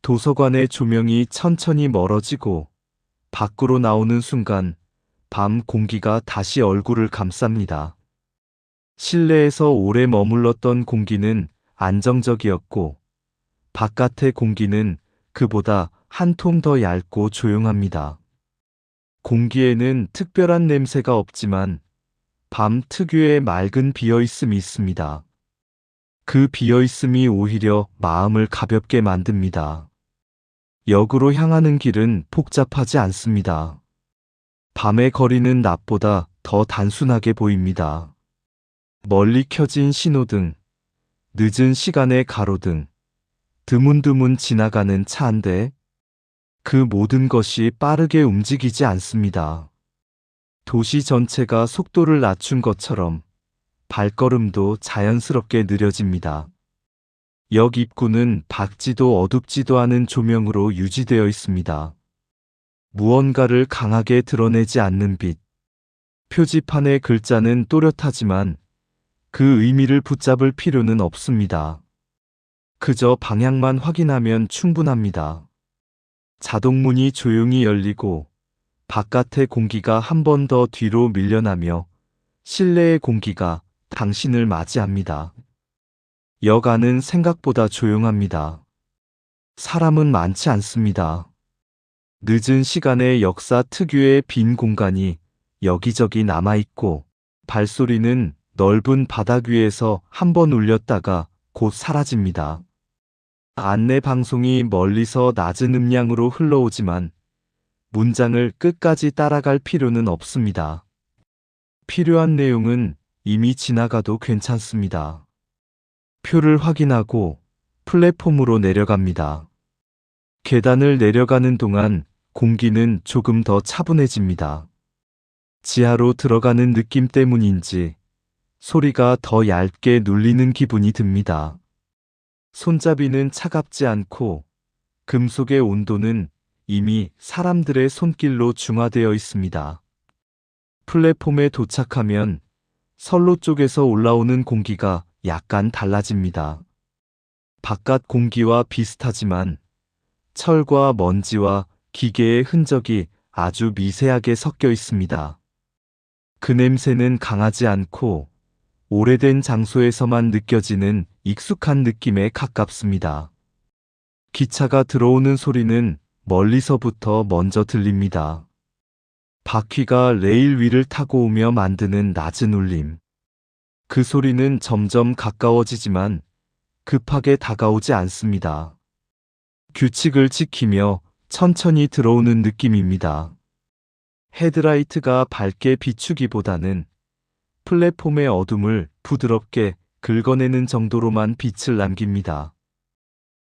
도서관의 조명이 천천히 멀어지고 밖으로 나오는 순간 밤 공기가 다시 얼굴을 감쌉니다. 실내에서 오래 머물렀던 공기는 안정적이었고 바깥의 공기는 그보다 한 통 더 얇고 조용합니다. 공기에는 특별한 냄새가 없지만 밤 특유의 맑은 비어있음이 있습니다. 그 비어있음이 오히려 마음을 가볍게 만듭니다. 역으로 향하는 길은 복잡하지 않습니다. 밤의 거리는 낮보다 더 단순하게 보입니다. 멀리 켜진 신호등, 늦은 시간의 가로등, 드문드문 지나가는 차 한 대, 그 모든 것이 빠르게 움직이지 않습니다. 도시 전체가 속도를 낮춘 것처럼 발걸음도 자연스럽게 느려집니다. 역 입구는 밝지도 어둡지도 않은 조명으로 유지되어 있습니다. 무언가를 강하게 드러내지 않는 빛. 표지판의 글자는 또렷하지만 그 의미를 붙잡을 필요는 없습니다. 그저 방향만 확인하면 충분합니다. 자동문이 조용히 열리고 바깥의 공기가 한 번 더 뒤로 밀려나며 실내의 공기가 당신을 맞이합니다. 역 안은 생각보다 조용합니다. 사람은 많지 않습니다. 늦은 시간의 역사 특유의 빈 공간이 여기저기 남아있고 발소리는 넓은 바닥 위에서 한 번 울렸다가 곧 사라집니다. 안내 방송이 멀리서 낮은 음량으로 흘러오지만 문장을 끝까지 따라갈 필요는 없습니다. 필요한 내용은 이미 지나가도 괜찮습니다. 표를 확인하고 플랫폼으로 내려갑니다. 계단을 내려가는 동안 공기는 조금 더 차분해집니다. 지하로 들어가는 느낌 때문인지 소리가 더 얇게 눌리는 기분이 듭니다. 손잡이는 차갑지 않고 금속의 온도는 이미 사람들의 손길로 중화되어 있습니다. 플랫폼에 도착하면 선로 쪽에서 올라오는 공기가 약간 달라집니다. 바깥 공기와 비슷하지만 철과 먼지와 기계의 흔적이 아주 미세하게 섞여 있습니다. 그 냄새는 강하지 않고 오래된 장소에서만 느껴지는 익숙한 느낌에 가깝습니다. 기차가 들어오는 소리는 멀리서부터 먼저 들립니다. 바퀴가 레일 위를 타고 오며 만드는 낮은 울림. 그 소리는 점점 가까워지지만 급하게 다가오지 않습니다. 규칙을 지키며 천천히 들어오는 느낌입니다. 헤드라이트가 밝게 비추기보다는 플랫폼의 어둠을 부드럽게 긁어내는 정도로만 빛을 남깁니다.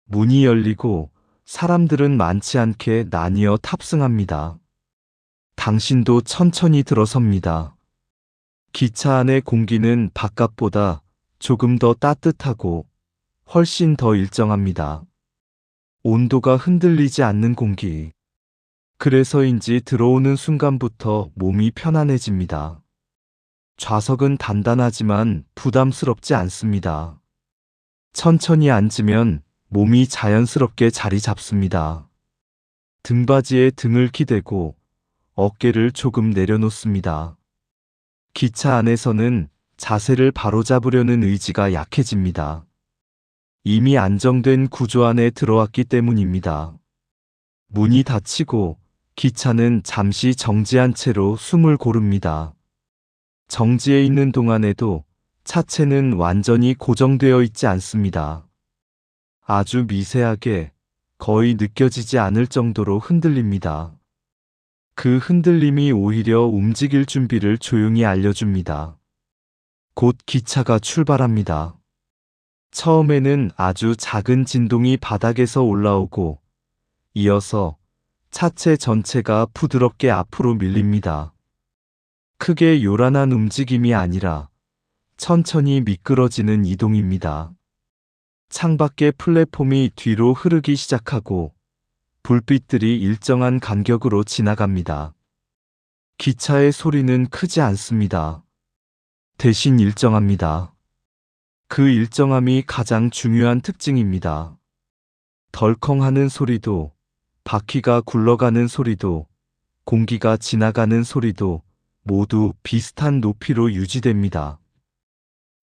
문이 열리고 사람들은 많지 않게 나뉘어 탑승합니다. 당신도 천천히 들어섭니다. 기차 안의 공기는 바깥보다 조금 더 따뜻하고 훨씬 더 일정합니다. 온도가 흔들리지 않는 공기. 그래서인지 들어오는 순간부터 몸이 편안해집니다. 좌석은 단단하지만 부담스럽지 않습니다. 천천히 앉으면 몸이 자연스럽게 자리 잡습니다. 등받이에 등을 기대고 어깨를 조금 내려놓습니다. 기차 안에서는 자세를 바로잡으려는 의지가 약해집니다. 이미 안정된 구조 안에 들어왔기 때문입니다. 문이 닫히고 기차는 잠시 정지한 채로 숨을 고릅니다. 정지해 있는 동안에도 차체는 완전히 고정되어 있지 않습니다. 아주 미세하게 거의 느껴지지 않을 정도로 흔들립니다. 그 흔들림이 오히려 움직일 준비를 조용히 알려줍니다. 곧 기차가 출발합니다. 처음에는 아주 작은 진동이 바닥에서 올라오고 이어서 차체 전체가 부드럽게 앞으로 밀립니다. 크게 요란한 움직임이 아니라 천천히 미끄러지는 이동입니다. 창밖의 플랫폼이 뒤로 흐르기 시작하고 불빛들이 일정한 간격으로 지나갑니다. 기차의 소리는 크지 않습니다. 대신 일정합니다. 그 일정함이 가장 중요한 특징입니다. 덜컹하는 소리도, 바퀴가 굴러가는 소리도, 공기가 지나가는 소리도 모두 비슷한 높이로 유지됩니다.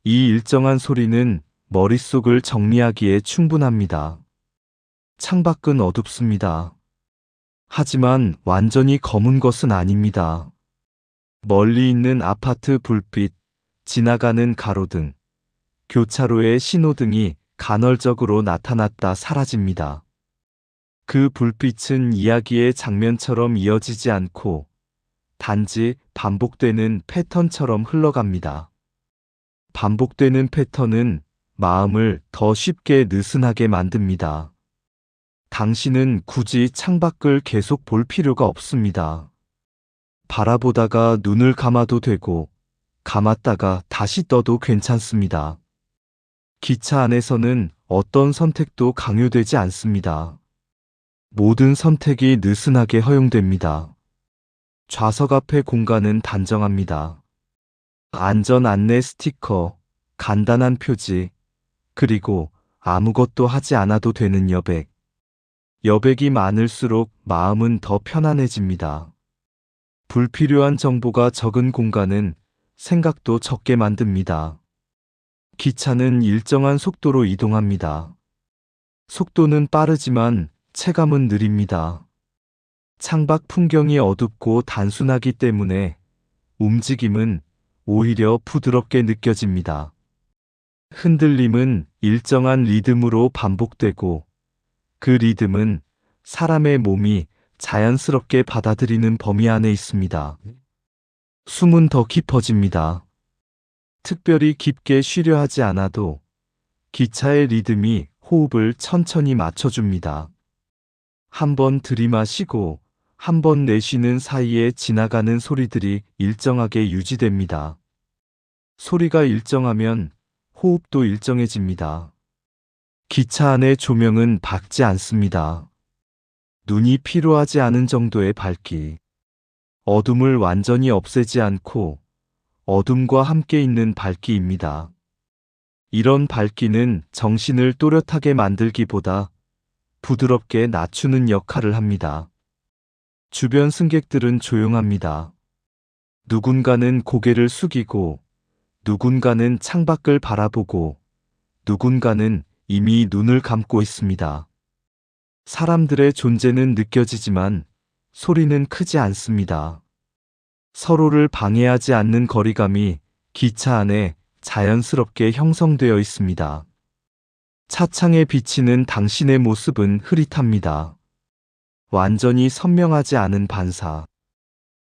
이 일정한 소리는 머릿속을 정리하기에 충분합니다. 창밖은 어둡습니다. 하지만 완전히 검은 것은 아닙니다. 멀리 있는 아파트 불빛, 지나가는 가로등, 교차로의 신호등이 간헐적으로 나타났다 사라집니다. 그 불빛은 이야기의 장면처럼 이어지지 않고 단지 반복되는 패턴처럼 흘러갑니다. 반복되는 패턴은 마음을 더 쉽게 느슨하게 만듭니다. 당신은 굳이 창밖을 계속 볼 필요가 없습니다. 바라보다가 눈을 감아도 되고, 감았다가 다시 떠도 괜찮습니다. 기차 안에서는 어떤 선택도 강요되지 않습니다. 모든 선택이 느슨하게 허용됩니다. 좌석 앞의 공간은 단정합니다. 안전 안내 스티커, 간단한 표지, 그리고 아무것도 하지 않아도 되는 여백. 여백이 많을수록 마음은 더 편안해집니다. 불필요한 정보가 적은 공간은 생각도 적게 만듭니다. 기차는 일정한 속도로 이동합니다. 속도는 빠르지만 체감은 느립니다. 창밖 풍경이 어둡고 단순하기 때문에 움직임은 오히려 부드럽게 느껴집니다. 흔들림은 일정한 리듬으로 반복되고 그 리듬은 사람의 몸이 자연스럽게 받아들이는 범위 안에 있습니다. 숨은 더 깊어집니다. 특별히 깊게 쉬려 하지 않아도 기차의 리듬이 호흡을 천천히 맞춰줍니다. 한 번 들이마시고 한 번 내쉬는 사이에 지나가는 소리들이 일정하게 유지됩니다. 소리가 일정하면 호흡도 일정해집니다. 기차 안의 조명은 밝지 않습니다. 눈이 필요하지 않은 정도의 밝기. 어둠을 완전히 없애지 않고 어둠과 함께 있는 밝기입니다. 이런 밝기는 정신을 또렷하게 만들기보다 부드럽게 낮추는 역할을 합니다. 주변 승객들은 조용합니다. 누군가는 고개를 숙이고, 누군가는 창밖을 바라보고, 누군가는 이미 눈을 감고 있습니다. 사람들의 존재는 느껴지지만 소리는 크지 않습니다. 서로를 방해하지 않는 거리감이 기차 안에 자연스럽게 형성되어 있습니다. 차창에 비치는 당신의 모습은 흐릿합니다. 완전히 선명하지 않은 반사.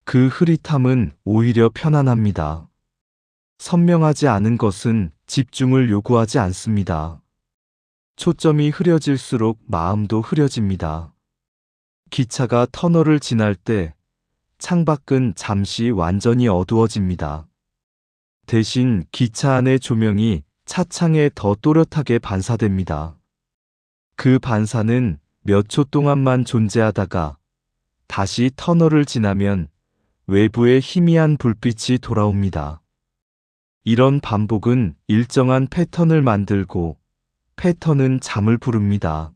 그 흐릿함은 오히려 편안합니다. 선명하지 않은 것은 집중을 요구하지 않습니다. 초점이 흐려질수록 마음도 흐려집니다. 기차가 터널을 지날 때 창밖은 잠시 완전히 어두워집니다. 대신 기차 안의 조명이 차창에 더 또렷하게 반사됩니다. 그 반사는 몇 초 동안만 존재하다가 다시 터널을 지나면 외부의 희미한 불빛이 돌아옵니다. 이런 반복은 일정한 패턴을 만들고 패턴은 잠을 부릅니다.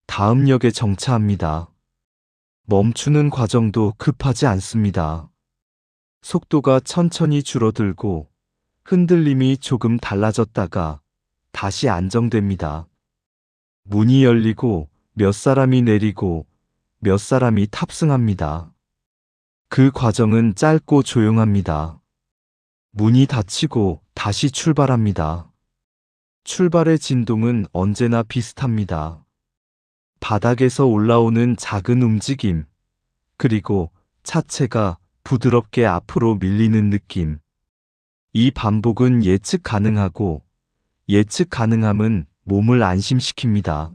다음 역에 정차합니다. 멈추는 과정도 급하지 않습니다. 속도가 천천히 줄어들고 흔들림이 조금 달라졌다가 다시 안정됩니다. 문이 열리고 몇 사람이 내리고 몇 사람이 탑승합니다. 그 과정은 짧고 조용합니다. 문이 닫히고 다시 출발합니다. 출발의 진동은 언제나 비슷합니다. 바닥에서 올라오는 작은 움직임, 그리고 차체가 부드럽게 앞으로 밀리는 느낌. 이 반복은 예측 가능하고 예측 가능함은 몸을 안심시킵니다.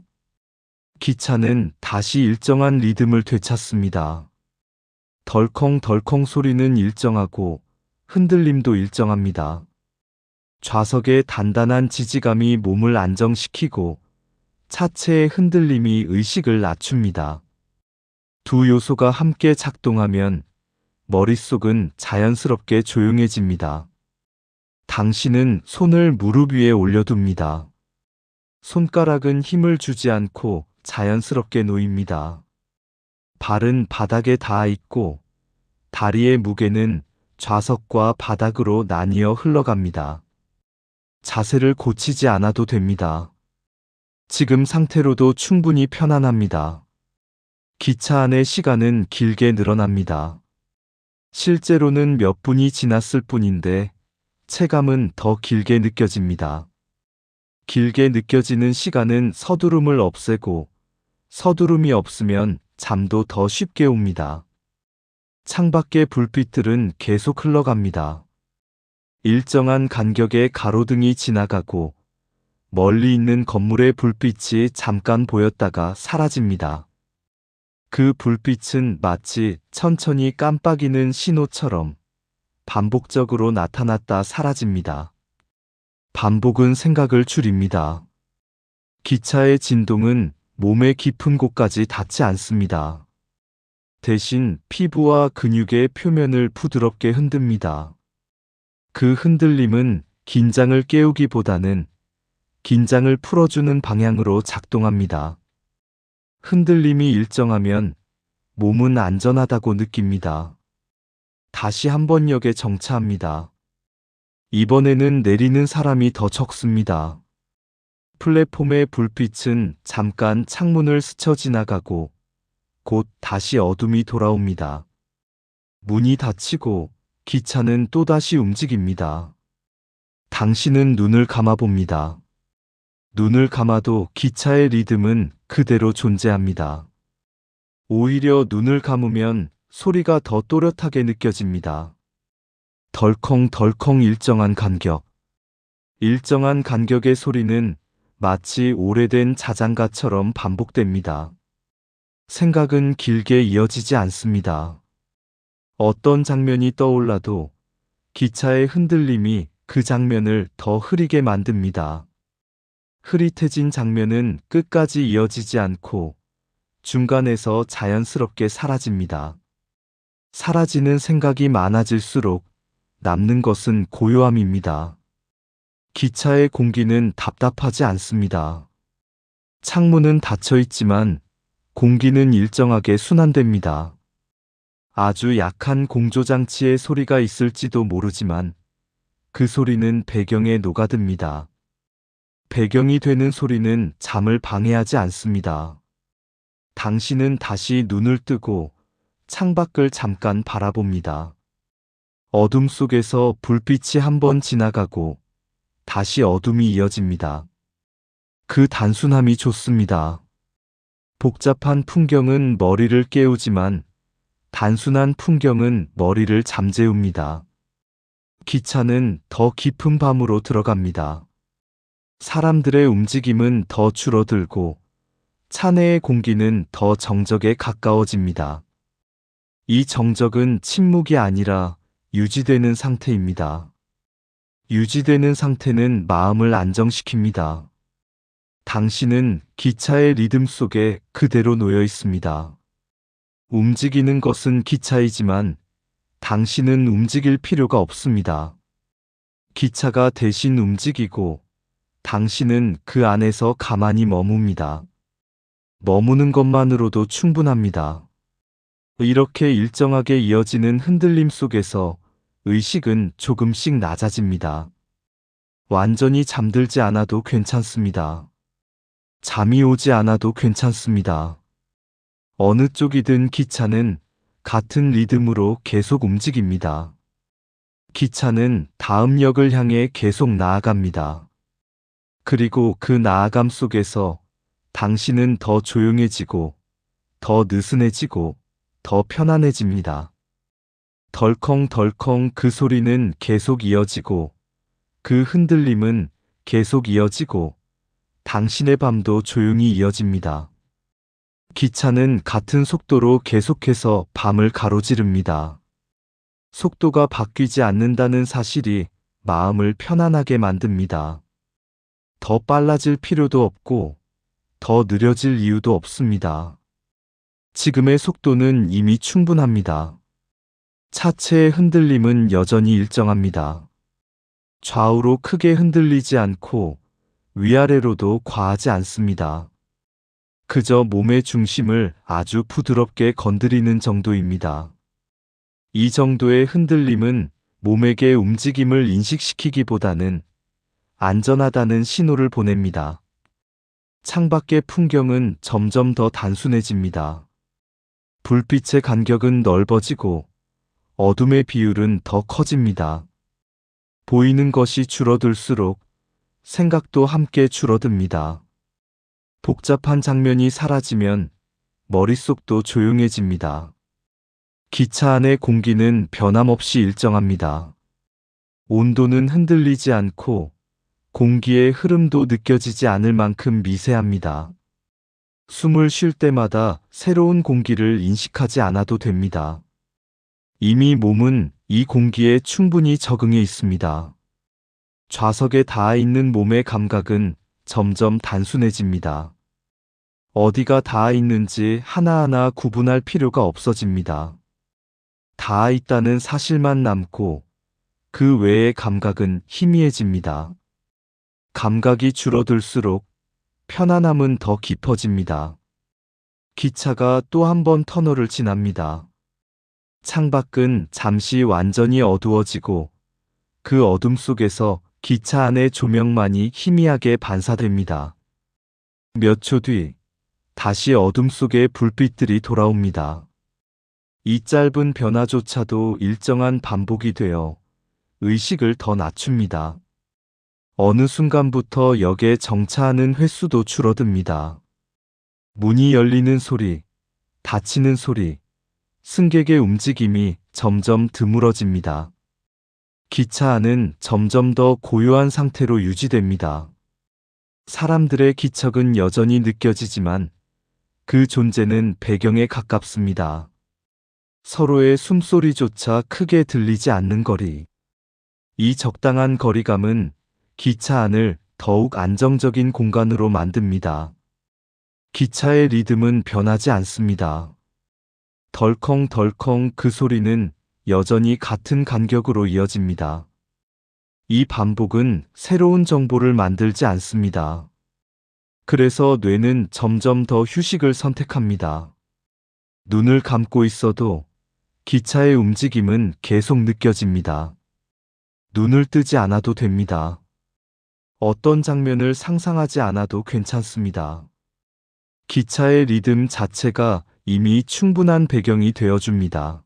기차는 다시 일정한 리듬을 되찾습니다. 덜컹덜컹 소리는 일정하고 흔들림도 일정합니다. 좌석의 단단한 지지감이 몸을 안정시키고 차체의 흔들림이 의식을 낮춥니다. 두 요소가 함께 작동하면 머릿속은 자연스럽게 조용해집니다. 당신은 손을 무릎 위에 올려둡니다. 손가락은 힘을 주지 않고 자연스럽게 놓입니다. 발은 바닥에 닿아 있고 다리의 무게는 좌석과 바닥으로 나뉘어 흘러갑니다. 자세를 고치지 않아도 됩니다. 지금 상태로도 충분히 편안합니다. 기차 안의 시간은 길게 늘어납니다. 실제로는 몇 분이 지났을 뿐인데 체감은 더 길게 느껴집니다. 길게 느껴지는 시간은 서두름을 없애고 서두름이 없으면 잠도 더 쉽게 옵니다. 창밖의 불빛들은 계속 흘러갑니다. 일정한 간격의 가로등이 지나가고 멀리 있는 건물의 불빛이 잠깐 보였다가 사라집니다. 그 불빛은 마치 천천히 깜빡이는 신호처럼 반복적으로 나타났다 사라집니다. 반복은 생각을 줄입니다. 기차의 진동은 몸의 깊은 곳까지 닿지 않습니다. 대신 피부와 근육의 표면을 부드럽게 흔듭니다. 그 흔들림은 긴장을 깨우기보다는 긴장을 풀어주는 방향으로 작동합니다. 흔들림이 일정하면 몸은 안전하다고 느낍니다. 다시 한번 역에 정차합니다. 이번에는 내리는 사람이 더 적습니다. 플랫폼의 불빛은 잠깐 창문을 스쳐 지나가고 곧 다시 어둠이 돌아옵니다. 문이 닫히고 기차는 또다시 움직입니다. 당신은 눈을 감아봅니다. 눈을 감아도 기차의 리듬은 그대로 존재합니다. 오히려 눈을 감으면 소리가 더 또렷하게 느껴집니다. 덜컹덜컹 일정한 간격. 일정한 간격의 소리는 마치 오래된 자장가처럼 반복됩니다. 생각은 길게 이어지지 않습니다. 어떤 장면이 떠올라도 기차의 흔들림이 그 장면을 더 흐리게 만듭니다. 흐릿해진 장면은 끝까지 이어지지 않고 중간에서 자연스럽게 사라집니다. 사라지는 생각이 많아질수록 남는 것은 고요함입니다. 기차의 공기는 답답하지 않습니다. 창문은 닫혀 있지만 공기는 일정하게 순환됩니다. 아주 약한 공조장치의 소리가 있을지도 모르지만 그 소리는 배경에 녹아듭니다. 배경이 되는 소리는 잠을 방해하지 않습니다. 당신은 다시 눈을 뜨고 창밖을 잠깐 바라봅니다. 어둠 속에서 불빛이 한번 지나가고 다시 어둠이 이어집니다. 그 단순함이 좋습니다. 복잡한 풍경은 머리를 깨우지만 단순한 풍경은 머리를 잠재웁니다. 기차는 더 깊은 밤으로 들어갑니다. 사람들의 움직임은 더 줄어들고 차 내의 공기는 더 정적에 가까워집니다. 이 정적은 침묵이 아니라 유지되는 상태입니다. 유지되는 상태는 마음을 안정시킵니다. 당신은 기차의 리듬 속에 그대로 놓여 있습니다. 움직이는 것은 기차이지만 당신은 움직일 필요가 없습니다. 기차가 대신 움직이고 당신은 그 안에서 가만히 머뭅니다. 머무는 것만으로도 충분합니다. 이렇게 일정하게 이어지는 흔들림 속에서 의식은 조금씩 낮아집니다. 완전히 잠들지 않아도 괜찮습니다. 잠이 오지 않아도 괜찮습니다. 어느 쪽이든 기차는 같은 리듬으로 계속 움직입니다. 기차는 다음 역을 향해 계속 나아갑니다. 그리고 그 나아감 속에서 당신은 더 조용해지고, 더 느슨해지고, 더 편안해집니다. 덜컹덜컹 그 소리는 계속 이어지고, 그 흔들림은 계속 이어지고, 당신의 밤도 조용히 이어집니다. 기차는 같은 속도로 계속해서 밤을 가로지릅니다. 속도가 바뀌지 않는다는 사실이 마음을 편안하게 만듭니다. 더 빨라질 필요도 없고 더 느려질 이유도 없습니다. 지금의 속도는 이미 충분합니다. 차체의 흔들림은 여전히 일정합니다. 좌우로 크게 흔들리지 않고 위아래로도 과하지 않습니다. 그저 몸의 중심을 아주 부드럽게 건드리는 정도입니다. 이 정도의 흔들림은 몸에게 움직임을 인식시키기보다는 안전하다는 신호를 보냅니다. 창밖의 풍경은 점점 더 단순해집니다. 불빛의 간격은 넓어지고 어둠의 비율은 더 커집니다. 보이는 것이 줄어들수록 생각도 함께 줄어듭니다. 복잡한 장면이 사라지면 머릿속도 조용해집니다. 기차 안의 공기는 변함없이 일정합니다. 온도는 흔들리지 않고 공기의 흐름도 느껴지지 않을 만큼 미세합니다. 숨을 쉴 때마다 새로운 공기를 인식하지 않아도 됩니다. 이미 몸은 이 공기에 충분히 적응해 있습니다. 좌석에 닿아 있는 몸의 감각은 점점 단순해집니다. 어디가 닿아 있는지 하나하나 구분할 필요가 없어집니다. 닿아 있다는 사실만 남고 그 외의 감각은 희미해집니다. 감각이 줄어들수록 편안함은 더 깊어집니다. 기차가 또 한 번 터널을 지납니다. 창밖은 잠시 완전히 어두워지고 그 어둠 속에서 기차 안의 조명만이 희미하게 반사됩니다. 몇 초 뒤 다시 어둠 속에 불빛들이 돌아옵니다. 이 짧은 변화조차도 일정한 반복이 되어 의식을 더 낮춥니다. 어느 순간부터 역에 정차하는 횟수도 줄어듭니다. 문이 열리는 소리, 닫히는 소리, 승객의 움직임이 점점 드물어집니다. 기차 안은 점점 더 고요한 상태로 유지됩니다. 사람들의 기척은 여전히 느껴지지만 그 존재는 배경에 가깝습니다. 서로의 숨소리조차 크게 들리지 않는 거리. 이 적당한 거리감은 기차 안을 더욱 안정적인 공간으로 만듭니다. 기차의 리듬은 변하지 않습니다. 덜컹덜컹 그 소리는 여전히 같은 간격으로 이어집니다. 이 반복은 새로운 정보를 만들지 않습니다. 그래서 뇌는 점점 더 휴식을 선택합니다. 눈을 감고 있어도 기차의 움직임은 계속 느껴집니다. 눈을 뜨지 않아도 됩니다. 어떤 장면을 상상하지 않아도 괜찮습니다. 기차의 리듬 자체가 이미 충분한 배경이 되어줍니다.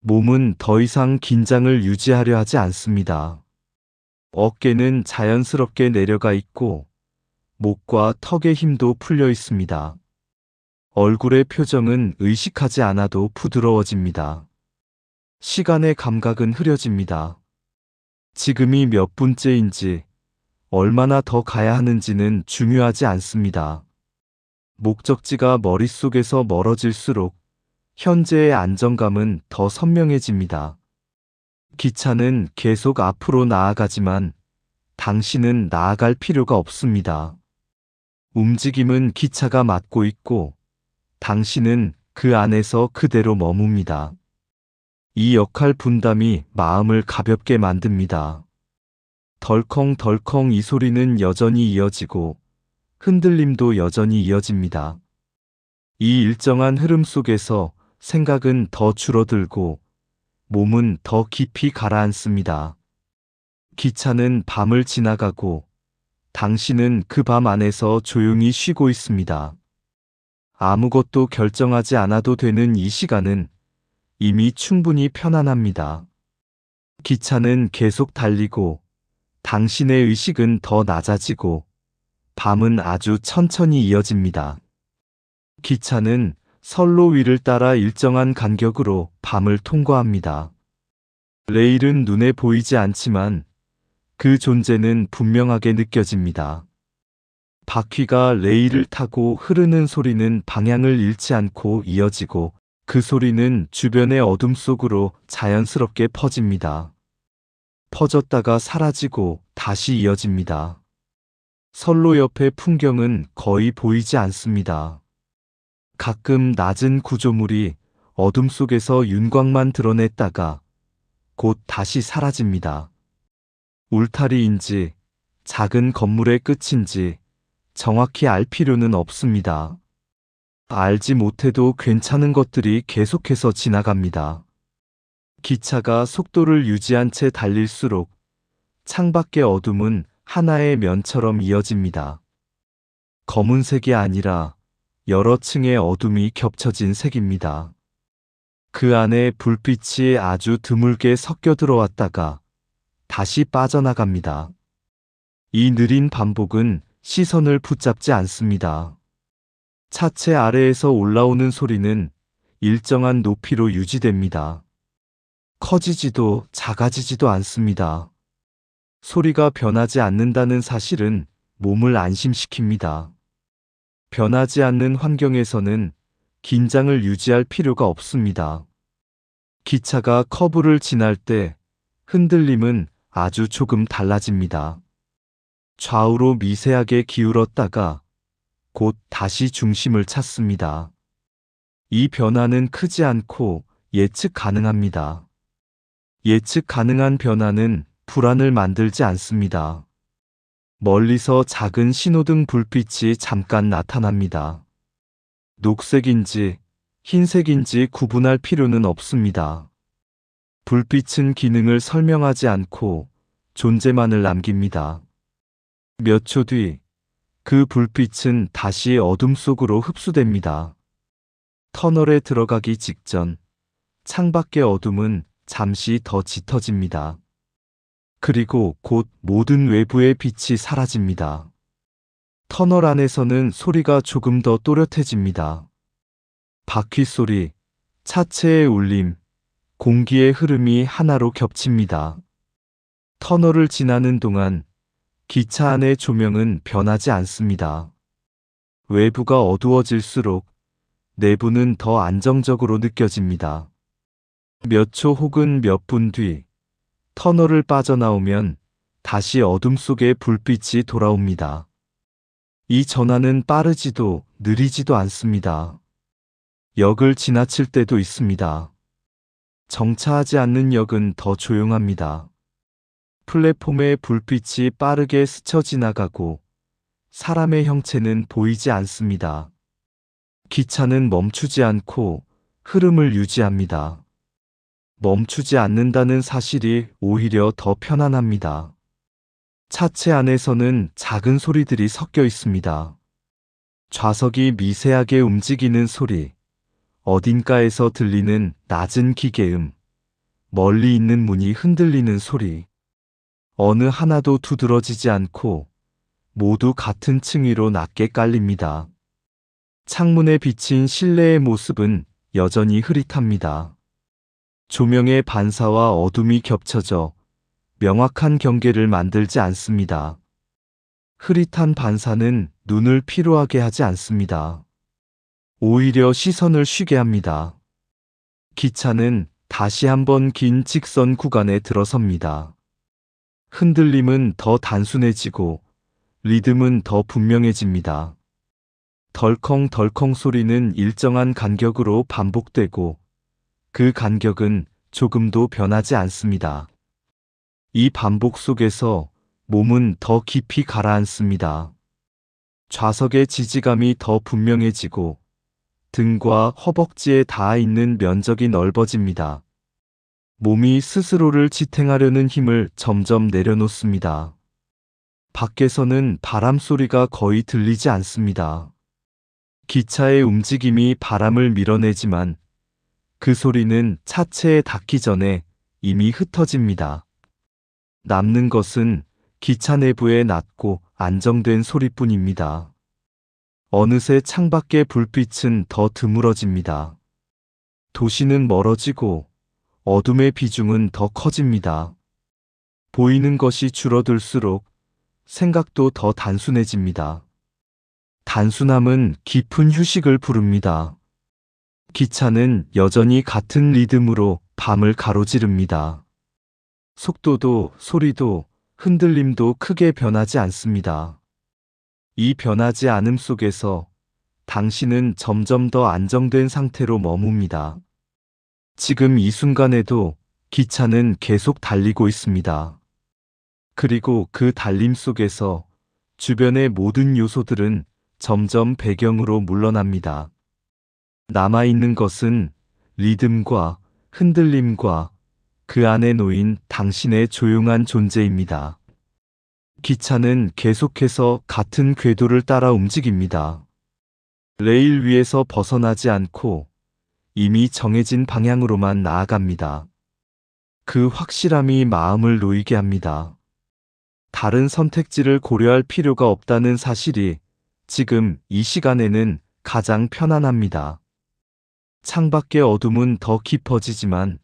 몸은 더 이상 긴장을 유지하려 하지 않습니다. 어깨는 자연스럽게 내려가 있고 목과 턱의 힘도 풀려 있습니다. 얼굴의 표정은 의식하지 않아도 부드러워집니다. 시간의 감각은 흐려집니다. 지금이 몇 분째인지, 얼마나 더 가야 하는지는 중요하지 않습니다. 목적지가 머릿속에서 멀어질수록 현재의 안정감은 더 선명해집니다. 기차는 계속 앞으로 나아가지만 당신은 나아갈 필요가 없습니다. 움직임은 기차가 맡고 있고 당신은 그 안에서 그대로 머뭅니다. 이 역할 분담이 마음을 가볍게 만듭니다. 덜컹덜컹 이 소리는 여전히 이어지고 흔들림도 여전히 이어집니다. 이 일정한 흐름 속에서 생각은 더 줄어들고 몸은 더 깊이 가라앉습니다. 기차는 밤을 지나가고 당신은 그 밤 안에서 조용히 쉬고 있습니다. 아무것도 결정하지 않아도 되는 이 시간은 이미 충분히 편안합니다. 기차는 계속 달리고 당신의 의식은 더 낮아지고 밤은 아주 천천히 이어집니다. 기차는 선로 위를 따라 일정한 간격으로 밤을 통과합니다. 레일은 눈에 보이지 않지만 그 존재는 분명하게 느껴집니다. 바퀴가 레일을 타고 흐르는 소리는 방향을 잃지 않고 이어지고 그 소리는 주변의 어둠 속으로 자연스럽게 퍼집니다. 퍼졌다가 사라지고 다시 이어집니다. 선로 옆의 풍경은 거의 보이지 않습니다. 가끔 낮은 구조물이 어둠 속에서 윤곽만 드러냈다가 곧 다시 사라집니다. 울타리인지 작은 건물의 끝인지 정확히 알 필요는 없습니다. 알지 못해도 괜찮은 것들이 계속해서 지나갑니다. 기차가 속도를 유지한 채 달릴수록 창밖의 어둠은 하나의 면처럼 이어집니다. 검은색이 아니라 여러 층의 어둠이 겹쳐진 색입니다. 그 안에 불빛이 아주 드물게 섞여 들어왔다가 다시 빠져나갑니다. 이 느린 반복은 시선을 붙잡지 않습니다. 차체 아래에서 올라오는 소리는 일정한 높이로 유지됩니다. 커지지도 작아지지도 않습니다. 소리가 변하지 않는다는 사실은 몸을 안심시킵니다. 변하지 않는 환경에서는 긴장을 유지할 필요가 없습니다. 기차가 커브를 지날 때 흔들림은 아주 조금 달라집니다. 좌우로 미세하게 기울었다가 곧 다시 중심을 찾습니다. 이 변화는 크지 않고 예측 가능합니다. 예측 가능한 변화는 불안을 만들지 않습니다. 멀리서 작은 신호등 불빛이 잠깐 나타납니다. 녹색인지 흰색인지 구분할 필요는 없습니다. 불빛은 기능을 설명하지 않고 존재만을 남깁니다. 몇 초 뒤, 그 불빛은 다시 어둠 속으로 흡수됩니다. 터널에 들어가기 직전, 창밖의 어둠은 잠시 더 짙어집니다. 그리고 곧 모든 외부의 빛이 사라집니다. 터널 안에서는 소리가 조금 더 또렷해집니다. 바퀴 소리, 차체의 울림, 공기의 흐름이 하나로 겹칩니다. 터널을 지나는 동안 기차 안의 조명은 변하지 않습니다. 외부가 어두워질수록 내부는 더 안정적으로 느껴집니다. 몇 초 혹은 몇 분 뒤, 터널을 빠져나오면 다시 어둠 속에 불빛이 돌아옵니다. 이 전환은 빠르지도 느리지도 않습니다. 역을 지나칠 때도 있습니다. 정차하지 않는 역은 더 조용합니다. 플랫폼의 불빛이 빠르게 스쳐 지나가고 사람의 형체는 보이지 않습니다. 기차는 멈추지 않고 흐름을 유지합니다. 멈추지 않는다는 사실이 오히려 더 편안합니다. 차체 안에서는 작은 소리들이 섞여 있습니다. 좌석이 미세하게 움직이는 소리, 어딘가에서 들리는 낮은 기계음, 멀리 있는 문이 흔들리는 소리. 어느 하나도 두드러지지 않고 모두 같은 층위로 낮게 깔립니다. 창문에 비친 실내의 모습은 여전히 흐릿합니다. 조명의 반사와 어둠이 겹쳐져 명확한 경계를 만들지 않습니다. 흐릿한 반사는 눈을 피로하게 하지 않습니다. 오히려 시선을 쉬게 합니다. 기차는 다시 한번 긴 직선 구간에 들어섭니다. 흔들림은 더 단순해지고 리듬은 더 분명해집니다. 덜컹덜컹 소리는 일정한 간격으로 반복되고 그 간격은 조금도 변하지 않습니다. 이 반복 속에서 몸은 더 깊이 가라앉습니다. 좌석의 지지감이 더 분명해지고 등과 허벅지에 닿아 있는 면적이 넓어집니다. 몸이 스스로를 지탱하려는 힘을 점점 내려놓습니다. 밖에서는 바람 소리가 거의 들리지 않습니다. 기차의 움직임이 바람을 밀어내지만 그 소리는 차체에 닿기 전에 이미 흩어집니다. 남는 것은 기차 내부의 낮고 안정된 소리뿐입니다. 어느새 창밖의 불빛은 더 드물어집니다. 도시는 멀어지고 어둠의 비중은 더 커집니다. 보이는 것이 줄어들수록 생각도 더 단순해집니다. 단순함은 깊은 휴식을 부릅니다. 기차는 여전히 같은 리듬으로 밤을 가로지릅니다. 속도도 소리도 흔들림도 크게 변하지 않습니다. 이 변하지 않음 속에서 당신은 점점 더 안정된 상태로 머뭅니다. 지금 이 순간에도 기차는 계속 달리고 있습니다. 그리고 그 달림 속에서 주변의 모든 요소들은 점점 배경으로 물러납니다. 남아있는 것은 리듬과 흔들림과 그 안에 놓인 당신의 조용한 존재입니다. 기차는 계속해서 같은 궤도를 따라 움직입니다. 레일 위에서 벗어나지 않고 이미 정해진 방향으로만 나아갑니다. 그 확실함이 마음을 놓이게 합니다. 다른 선택지를 고려할 필요가 없다는 사실이 지금 이 시간에는 가장 편안합니다. 창밖의 어둠은 더 깊어지지만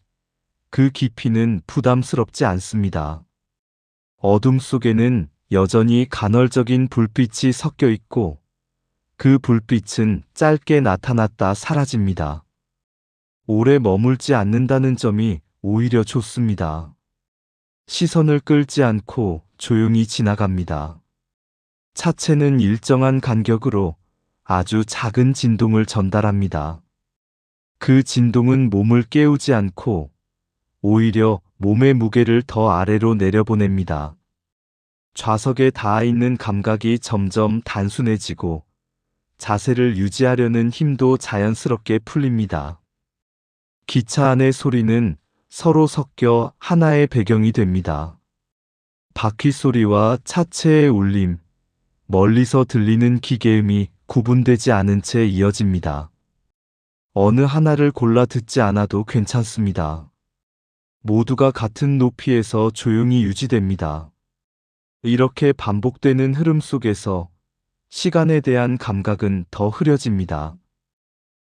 그 깊이는 부담스럽지 않습니다. 어둠 속에는 여전히 간헐적인 불빛이 섞여 있고 그 불빛은 짧게 나타났다 사라집니다. 오래 머물지 않는다는 점이 오히려 좋습니다. 시선을 끌지 않고 조용히 지나갑니다. 차체는 일정한 간격으로 아주 작은 진동을 전달합니다. 그 진동은 몸을 깨우지 않고 오히려 몸의 무게를 더 아래로 내려보냅니다. 좌석에 닿아 있는 감각이 점점 단순해지고 자세를 유지하려는 힘도 자연스럽게 풀립니다. 기차 안의 소리는 서로 섞여 하나의 배경이 됩니다. 바퀴 소리와 차체의 울림, 멀리서 들리는 기계음이 구분되지 않은 채 이어집니다. 어느 하나를 골라 듣지 않아도 괜찮습니다. 모두가 같은 높이에서 조용히 유지됩니다. 이렇게 반복되는 흐름 속에서 시간에 대한 감각은 더 흐려집니다.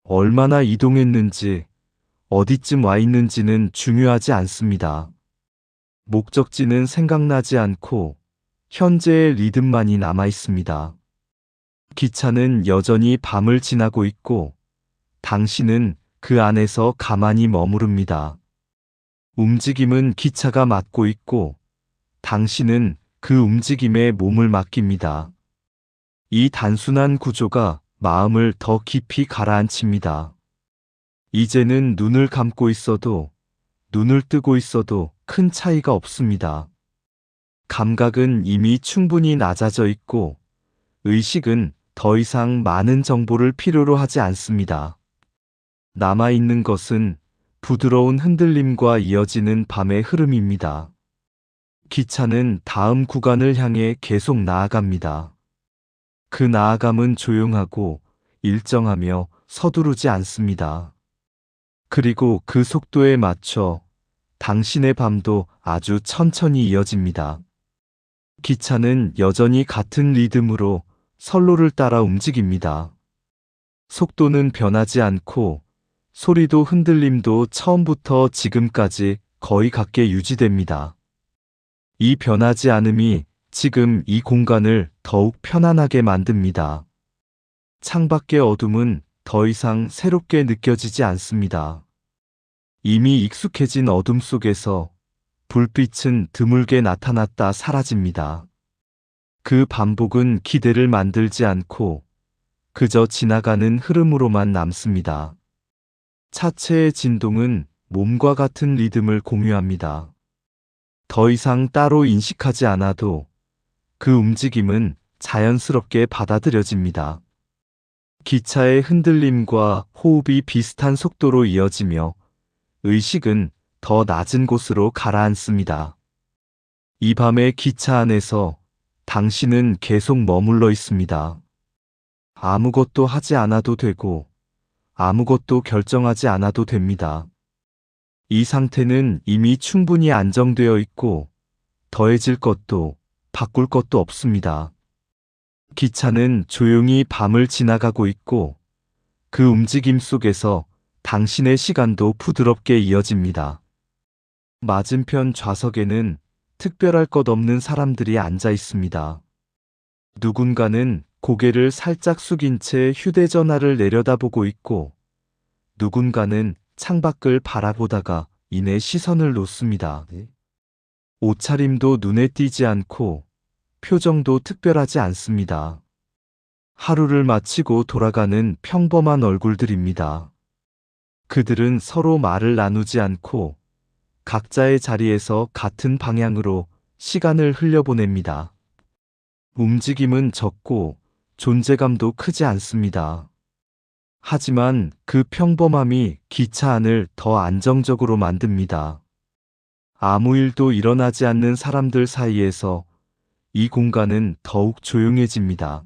얼마나 이동했는지, 어디쯤 와 있는지는 중요하지 않습니다. 목적지는 생각나지 않고 현재의 리듬만이 남아 있습니다. 기차는 여전히 밤을 지나고 있고 당신은 그 안에서 가만히 머무릅니다. 움직임은 기차가 맡고 있고 당신은 그 움직임에 몸을 맡깁니다. 이 단순한 구조가 마음을 더 깊이 가라앉힙니다. 이제는 눈을 감고 있어도 눈을 뜨고 있어도 큰 차이가 없습니다. 감각은 이미 충분히 낮아져 있고 의식은 더 이상 많은 정보를 필요로 하지 않습니다. 남아있는 것은 부드러운 흔들림과 이어지는 밤의 흐름입니다. 기차는 다음 구간을 향해 계속 나아갑니다. 그 나아감은 조용하고 일정하며 서두르지 않습니다. 그리고 그 속도에 맞춰 당신의 밤도 아주 천천히 이어집니다. 기차는 여전히 같은 리듬으로 선로를 따라 움직입니다. 속도는 변하지 않고 소리도 흔들림도 처음부터 지금까지 거의 같게 유지됩니다. 이 변하지 않음이 지금 이 공간을 더욱 편안하게 만듭니다. 창밖의 어둠은 더 이상 새롭게 느껴지지 않습니다. 이미 익숙해진 어둠 속에서 불빛은 드물게 나타났다 사라집니다. 그 반복은 기대를 만들지 않고 그저 지나가는 흐름으로만 남습니다. 차체의 진동은 몸과 같은 리듬을 공유합니다. 더 이상 따로 인식하지 않아도 그 움직임은 자연스럽게 받아들여집니다. 기차의 흔들림과 호흡이 비슷한 속도로 이어지며 의식은 더 낮은 곳으로 가라앉습니다. 이 밤의 기차 안에서 당신은 계속 머물러 있습니다. 아무것도 하지 않아도 되고 아무것도 결정하지 않아도 됩니다. 이 상태는 이미 충분히 안정되어 있고 더해질 것도 바꿀 것도 없습니다. 기차는 조용히 밤을 지나가고 있고 그 움직임 속에서 당신의 시간도 부드럽게 이어집니다. 맞은편 좌석에는 특별할 것 없는 사람들이 앉아 있습니다. 누군가는 고개를 살짝 숙인 채 휴대전화를 내려다보고 있고 누군가는 창밖을 바라보다가 이내 시선을 놓습니다. 옷차림도 눈에 띄지 않고 표정도 특별하지 않습니다. 하루를 마치고 돌아가는 평범한 얼굴들입니다. 그들은 서로 말을 나누지 않고 각자의 자리에서 같은 방향으로 시간을 흘려보냅니다. 움직임은 적고 존재감도 크지 않습니다. 하지만 그 평범함이 기차 안을 더 안정적으로 만듭니다. 아무 일도 일어나지 않는 사람들 사이에서 이 공간은 더욱 조용해집니다.